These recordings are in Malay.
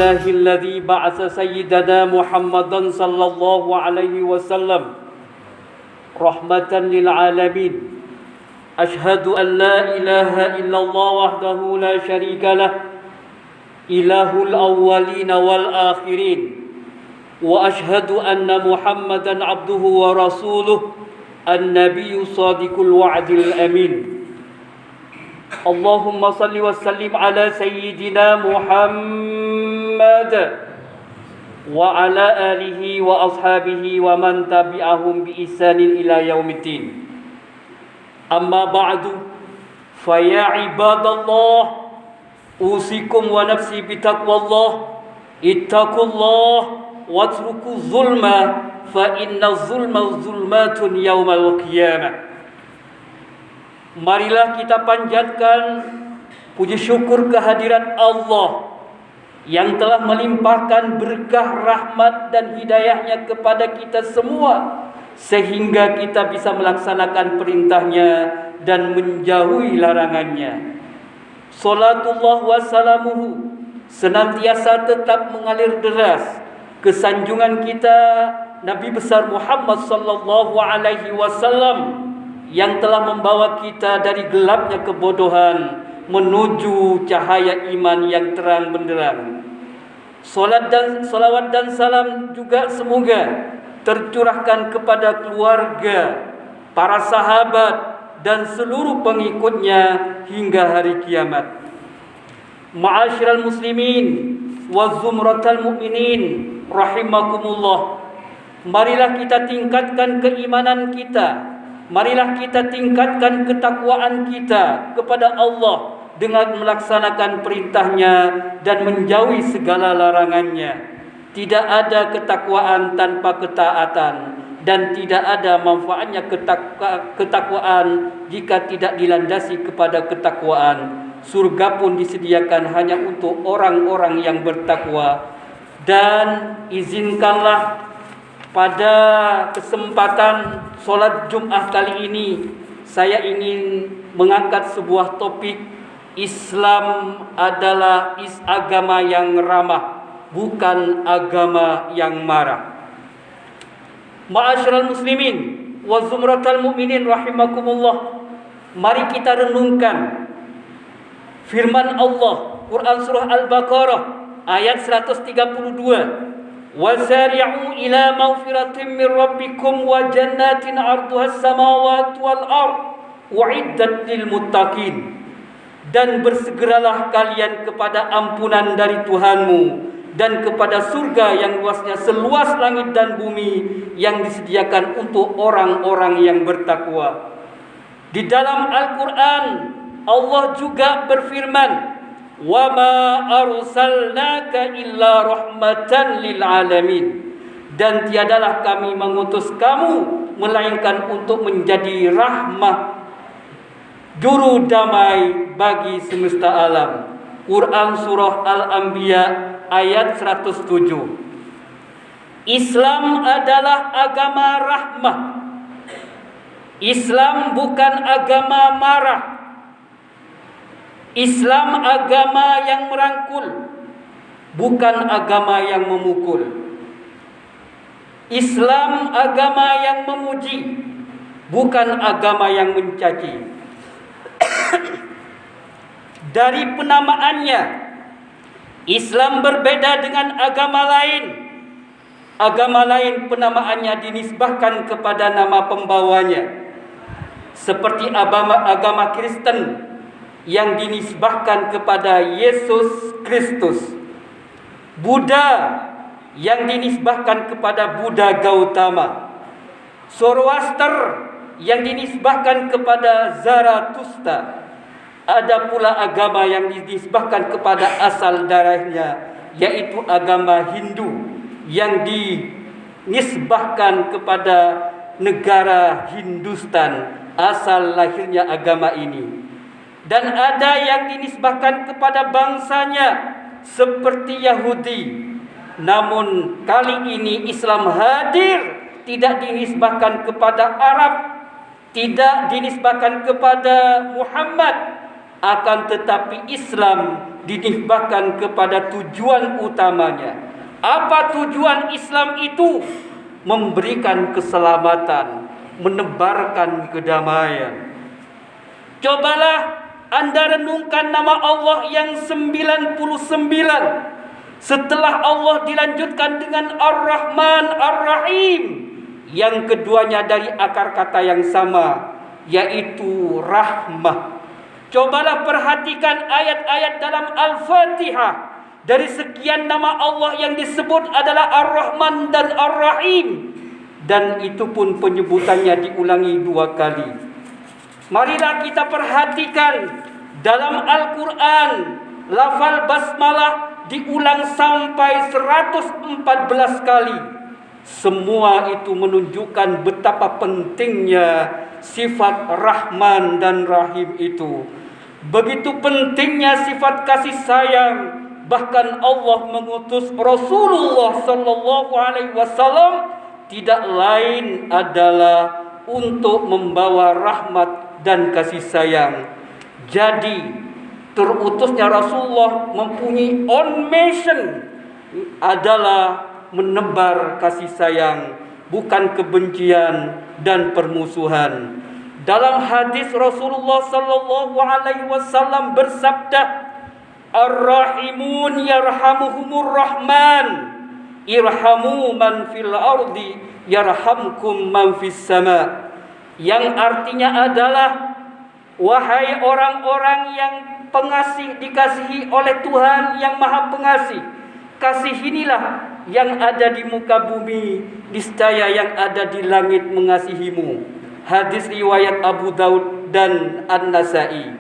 لله الذي بعث سيدنا محمدا صلى الله عليه وسلم رحمة للعالمين. أشهد أن لا إله إلا الله وحده لا شريك له إله الأولين والآخرين، وأشهد أن محمدا عبده ورسوله النبي الصادق الوعد الأمين. اللهم صل وسلم على سيدنا محمد وعلى آله وأصحابه ومن تبعهم بإحسان إلى يوم الدين. أما بعد فيا عباد الله أوصيكم ونفسي بتقوى الله. اتقوا الله واتركوا الظلم فإن الظلم ظلمات يوم القيامة. Marilah kita panjatkan puji syukur kehadirat Allah yang telah melimpahkan berkah, rahmat dan hidayahnya kepada kita semua, sehingga kita bisa melaksanakan perintahnya dan menjauhi larangannya. Salatullah wa salamuhu senantiasa tetap mengalir deras kesanjungan kita Nabi besar Muhammad sallallahu alaihi wasallam yang telah membawa kita dari gelapnya kebodohan menuju cahaya iman yang terang benderang. Salawat dan salam juga semoga tercurahkan kepada keluarga, para sahabat dan seluruh pengikutnya hingga hari kiamat. Ma'asyiral muslimin wa zumratal mu'minin rahimakumullah. Marilah kita tingkatkan keimanan kita. Marilah kita tingkatkan ketakwaan kita kepada Allah dengan melaksanakan perintahnya dan menjauhi segala larangannya. Tidak ada ketakwaan tanpa ketaatan, dan tidak ada manfaatnya ketakwaan jika tidak dilandasi kepada ketakwaan. Surga pun disediakan hanya untuk orang-orang yang bertakwa. Dan izinkanlah pada kesempatan solat Jumat kali ini saya ingin mengangkat sebuah topik. Islam adalah agama yang ramah, bukan agama yang marah. Ma'asyiral muslimin wa zumratal mu'minin rahimakumullah. Mari kita renungkan firman Allah, Quran surah Al-Baqarah ayat 132. Wasari'u ila maghfiratin min rabbikum wa jannatin 'arduhas samawati wal ard u'iddat lil muttaqin. Dan bersegeralah kalian kepada ampunan dari Tuhanmu dan kepada surga yang luasnya seluas langit dan bumi yang disediakan untuk orang-orang yang bertakwa. Di dalam Al-Quran Allah juga berfirman, wa ma arsalnaka illa rahmatan lil alamin. Dan tiadalah kami mengutus kamu melainkan untuk menjadi rahmah, juru damai bagi semesta alam. Quran surah Al-Anbiya ayat 107. Islam adalah agama rahmah. Islam bukan agama marah. Islam agama yang merangkul, bukan agama yang memukul. Islam agama yang memuji, bukan agama yang mencaci. Dari penamaannya, Islam berbeda dengan agama lain. Agama lain penamaannya dinisbahkan kepada nama pembawanya, seperti agama Kristen yang dinisbahkan kepada Yesus Kristus, Buddha yang dinisbahkan kepada Buddha Gautama, Zoroaster yang dinisbahkan kepada Zarathustra. Ada pula agama yang dinisbahkan kepada asal darahnya, yaitu agama Hindu yang dinisbahkan kepada negara Hindustan, asal lahirnya agama ini. Dan ada yang dinisbahkan kepada bangsanya seperti Yahudi. Namun kali ini Islam hadir, tidak dinisbahkan kepada Arab, tidak dinisbahkan kepada Muhammad, Akan tetapi Islam dinisbahkan kepada tujuan utamanya. Apa tujuan Islam itu? Memberikan keselamatan, menebarkan kedamaian. Cobalah Anda renungkan nama Allah yang 99. Setelah Allah dilanjutkan dengan Ar-Rahman Ar-Rahim, yang keduanya dari akar kata yang sama, yaitu rahmah. Cobalah perhatikan ayat-ayat dalam Al-Fatihah. Dari sekian nama Allah yang disebut adalah Ar-Rahman dan Ar-Rahim, dan itu pun penyebutannya diulangi 2 kali. Marilah kita perhatikan dalam Al-Quran, lafal basmalah diulang sampai 114 kali. Semua itu menunjukkan betapa pentingnya sifat Rahman dan Rahim itu. Begitu pentingnya sifat kasih sayang. Bahkan Allah mengutus Rasulullah sallallahu alaihi wasallam tidak lain adalah untuk membawa rahmat dan kasih sayang. Jadi terutusnya Rasulullah mempunyai on mission adalah menebar kasih sayang, bukan kebencian dan permusuhan. Dalam hadis Rasulullah sallallahu alaihi wasallam bersabda, Ar-Rahimun yarhamuhumur Rahman, irhamu man fil ardi yarhamkum man fis sama. Yang artinya adalah, wahai orang-orang yang pengasih dikasihi oleh Tuhan yang Maha Pengasih, kasihinilah yang ada di muka bumi, niscaya yang ada di langit mengasihimu. Hadis riwayat Abu Daud dan An-Nasai.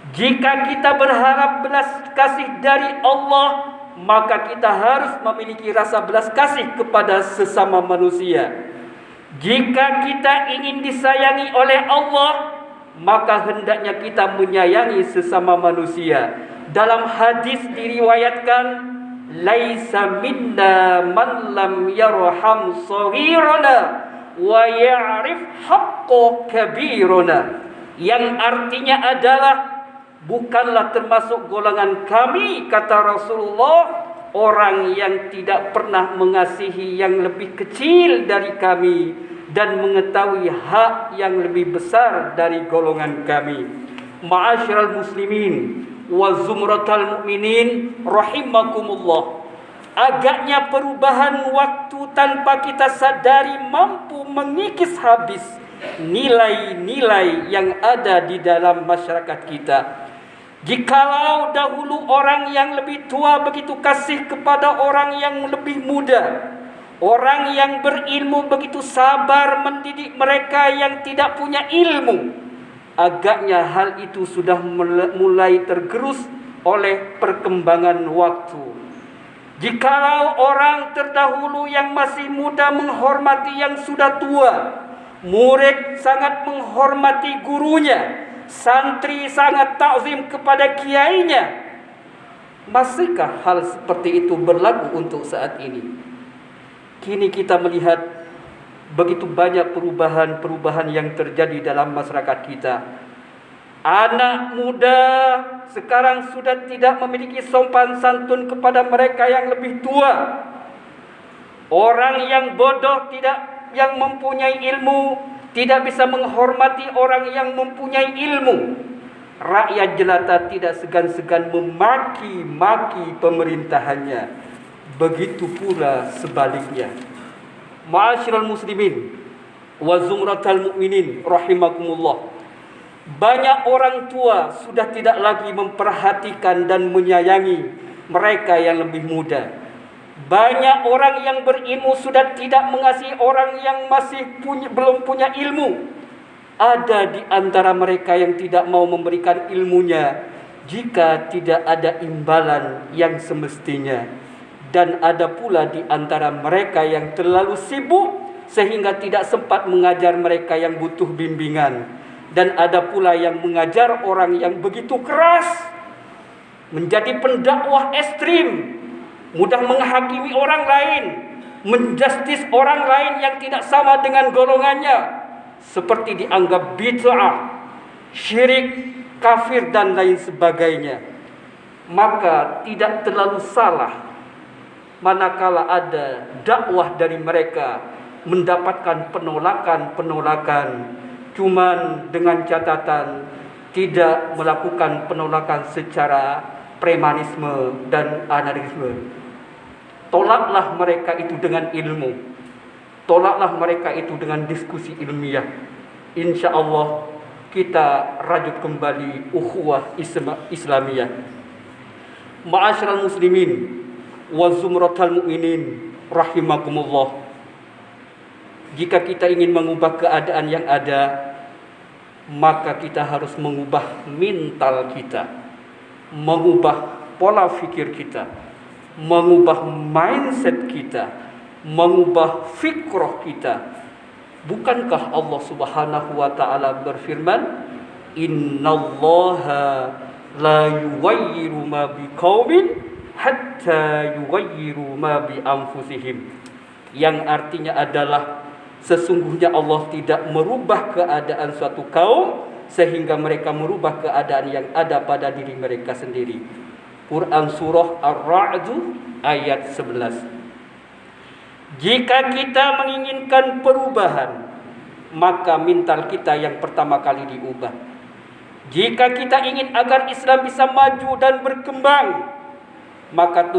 Jika kita berharap belas kasih dari Allah, maka kita harus memiliki rasa belas kasih kepada sesama manusia. Jika kita ingin disayangi oleh Allah, maka hendaknya kita menyayangi sesama manusia. Dalam hadis diriwayatkan, laisa minna man lam yarham saghirana wa ya'rif haqqa kabirana. Yang artinya adalah, bukanlah termasuk golongan kami, kata Rasulullah, orang yang tidak pernah mengasihi yang lebih kecil dari kami dan mengetahui hak yang lebih besar dari golongan kami. Ma'asyiral muslimin wa zumratal mu'minin rahimakumullah. Agaknya perubahan waktu tanpa kita sadari mampu mengikis habis nilai-nilai yang ada di dalam masyarakat kita. Jikalau dahulu orang yang lebih tua begitu kasih kepada orang yang lebih muda, orang yang berilmu begitu sabar mendidik mereka yang tidak punya ilmu, agaknya hal itu sudah mulai tergerus oleh perkembangan waktu. Jikalau orang terdahulu yang masih muda menghormati yang sudah tua, murid sangat menghormati gurunya, santri sangat takzim kepada kiainya, masihkah hal seperti itu berlaku untuk saat ini? Kini kita melihat begitu banyak perubahan-perubahan yang terjadi dalam masyarakat kita. Anak muda sekarang sudah tidak memiliki sopan santun kepada mereka yang lebih tua. Orang yang bodoh yang mempunyai ilmu tidak bisa menghormati orang yang mempunyai ilmu. Rakyat jelata tidak segan-segan memaki-maki pemerintahannya. Begitu pula sebaliknya. Ma'asyiral muslimin wa zumratal mu'minin rahimakumullah. Banyak orang tua sudah tidak lagi memperhatikan dan menyayangi mereka yang lebih muda. Banyak orang yang berilmu sudah tidak mengasihi orang yang masih belum punya ilmu. Ada di antara mereka yang tidak mau memberikan ilmunya jika tidak ada imbalan yang semestinya. Dan ada pula di antara mereka yang terlalu sibuk sehingga tidak sempat mengajar mereka yang butuh bimbingan. Dan ada pula yang mengajar orang yang begitu keras, menjadi pendakwah ekstrim, mudah menghakimi orang lain, menjustis orang lain yang tidak sama dengan golongannya, seperti dianggap bid'ah, syirik, kafir dan lain sebagainya. Maka tidak terlalu salah manakala ada dakwah dari mereka mendapatkan penolakan, cuman dengan catatan tidak melakukan penolakan secara premanisme dan anarkisme. Tolaklah mereka itu dengan ilmu, tolaklah mereka itu dengan diskusi ilmiah. Insya Allah kita rajut kembali ukhuwah Islamiyah. Ma'asyiral muslimin wa zumratal mu'minin rahimakumullah. Jika kita ingin mengubah keadaan yang ada, maka kita harus mengubah mental kita, mengubah pola pikir kita, mengubah mindset kita, mengubah fikrah kita. Bukankah Allah Subhanahu wa taala berfirman, "Innallaha la yughayyiru ma biqaumin hatta yughayyiru ma bi anfusihim." Yang artinya adalah sesungguhnya Allah tidak merubah keadaan suatu kaum sehingga mereka merubah keadaan yang ada pada diri mereka sendiri. Quran surah Ar-Ra'd ayat 11. Jika kita menginginkan perubahan, maka mental kita yang pertama kali diubah. Jika kita ingin agar Islam bisa maju dan berkembang, maka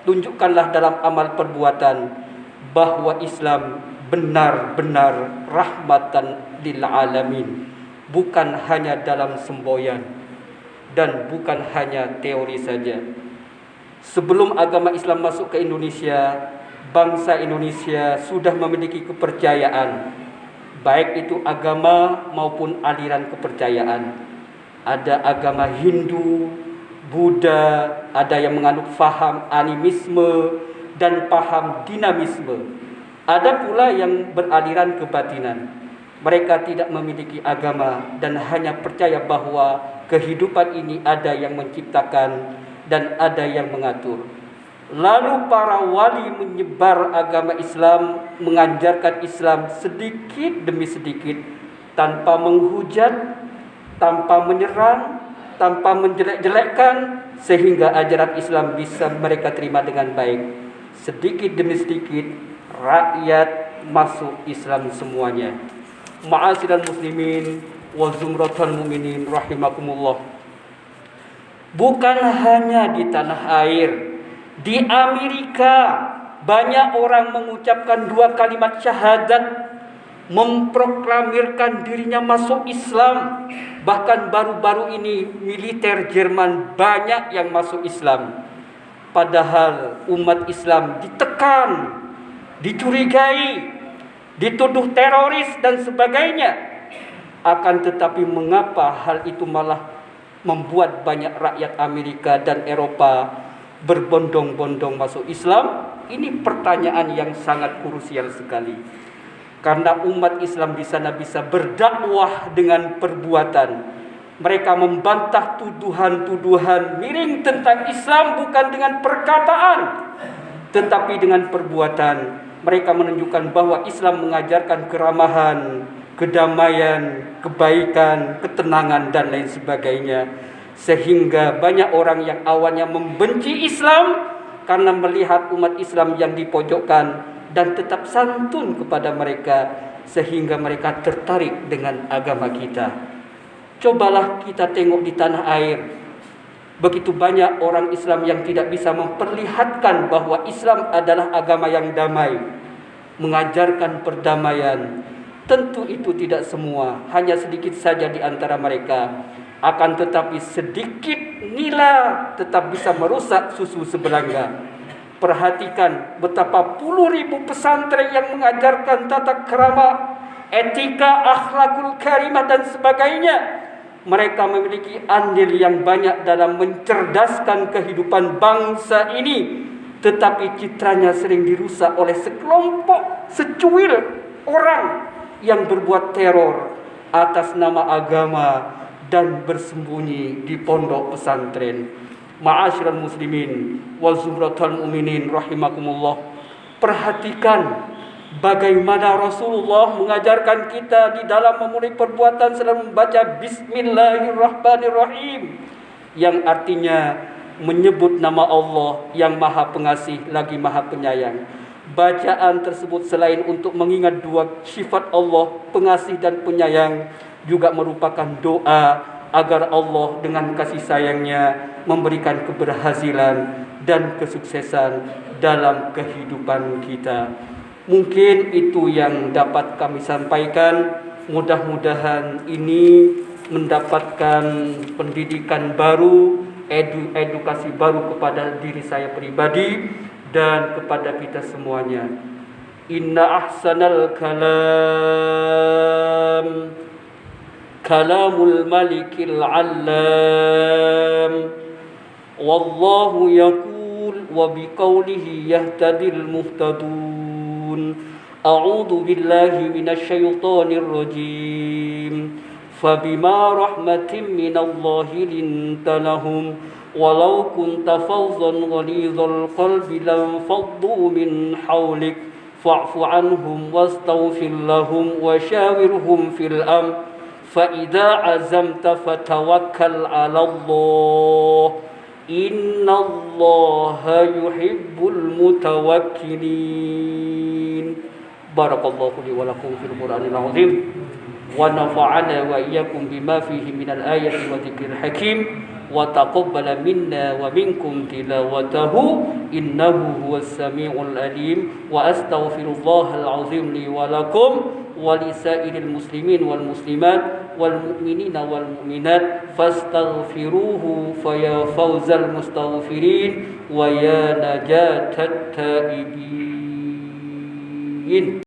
tunjukkanlah dalam amal perbuatan bahwa Islam benar-benar rahmatan lil alamin, bukan hanya dalam semboyan dan bukan hanya teori saja. Sebelum agama Islam masuk ke Indonesia, bangsa Indonesia sudah memiliki kepercayaan, baik itu agama maupun aliran kepercayaan. Ada agama Hindu, Buddha, ada yang menganut faham animisme dan paham dinamisme. Ada pula yang beraliran kebatinan. Mereka tidak memiliki agama dan hanya percaya bahwa kehidupan ini ada yang menciptakan dan ada yang mengatur. Lalu para wali menyebar agama Islam, mengajarkan Islam sedikit demi sedikit, tanpa menghujat, tanpa menyerang, tanpa menjelek-jelekkan, sehingga ajaran Islam bisa mereka terima dengan baik. Sedikit demi sedikit rakyat masuk Islam semuanya. Ma'asyiral muslimin wa zumratal mu'minin rahimakumullah. Bukan hanya di tanah air, di Amerika banyak orang mengucapkan 2 kalimat syahadat, memproklamirkan dirinya masuk Islam. Bahkan baru-baru ini militer Jerman banyak yang masuk Islam. Padahal umat Islam ditekan, dicurigai, dituduh teroris dan sebagainya. Akan tetapi mengapa hal itu malah membuat banyak rakyat Amerika dan Eropa berbondong-bondong masuk Islam? Ini pertanyaan yang sangat krusial sekali. Karena umat Islam di sana bisa berdakwah dengan perbuatan. Mereka membantah tuduhan-tuduhan miring tentang Islam bukan dengan perkataan, tetapi dengan perbuatan. Mereka menunjukkan bahwa Islam mengajarkan keramahan, kedamaian, kebaikan, ketenangan dan lain sebagainya. Sehingga banyak orang yang awalnya membenci Islam karena melihat umat Islam yang dipojokkan dan tetap santun kepada mereka, sehingga mereka tertarik dengan agama kita. Cobalah kita tengok di tanah air. Begitu banyak orang Islam yang tidak bisa memperlihatkan bahwa Islam adalah agama yang damai, mengajarkan perdamaian. Tentu itu tidak semua, hanya sedikit saja di antara mereka. Akan tetapi sedikit nila tetap bisa merusak susu sebelanga. Perhatikan betapa puluh ribu pesantren yang mengajarkan tata krama, etika, akhlakul karimah dan sebagainya. Mereka memiliki andil yang banyak dalam mencerdaskan kehidupan bangsa ini. Tetapi citranya sering dirusak oleh sekelompok secuil orang yang berbuat teror atas nama agama dan bersembunyi di pondok pesantren. Ma'asyiral muslimin wa zumratal mu'minin rahimakumullah. Perhatikan bagaimana Rasulullah mengajarkan kita di dalam memulai perbuatan selalu membaca Bismillahirrahmanirrahim, yang artinya menyebut nama Allah yang Maha Pengasih lagi Maha Penyayang. Bacaan tersebut selain untuk mengingat dua sifat Allah, pengasih dan penyayang, juga merupakan doa agar Allah dengan kasih sayangnya memberikan keberhasilan dan kesuksesan dalam kehidupan kita. Mungkin itu yang dapat kami sampaikan. Mudah-mudahan ini mendapatkan pendidikan baru, edukasi baru kepada diri saya pribadi dan kepada kita semuanya. Inna ahsanal kalam kalamul malikil allam, wallahu yaqul wa biqaulihi yahtadil muhtadun. A'udzu billahi minasy syaithanir rajim. Fabima rahmatin minallahi linta lahum walau kunta fawzan ghalidhal qalbi lam faddu min hawlik fa'fu anhum wastaghfir lahum wa shawirhum fil amr fa idza azamta fatawakkal 'ala Allah innallaha yuhibbul mutawakkilin. Barakallahu li wa lakum fil Qur'anil 'azim wa nafa'ana wa iyyakum bima fihi minal ayati wa dzikril hakim wa taqabbala minna wa minkum tilawatahu innahu huwas samiul alim. Wa astaghfirullahal azim li wa lakum wa lisairil muslimin wal muslimat wal mu'minina wal mu'minat fastaghfiruhu fa ya fawzal mustaghfirin wa ya najatat taibin.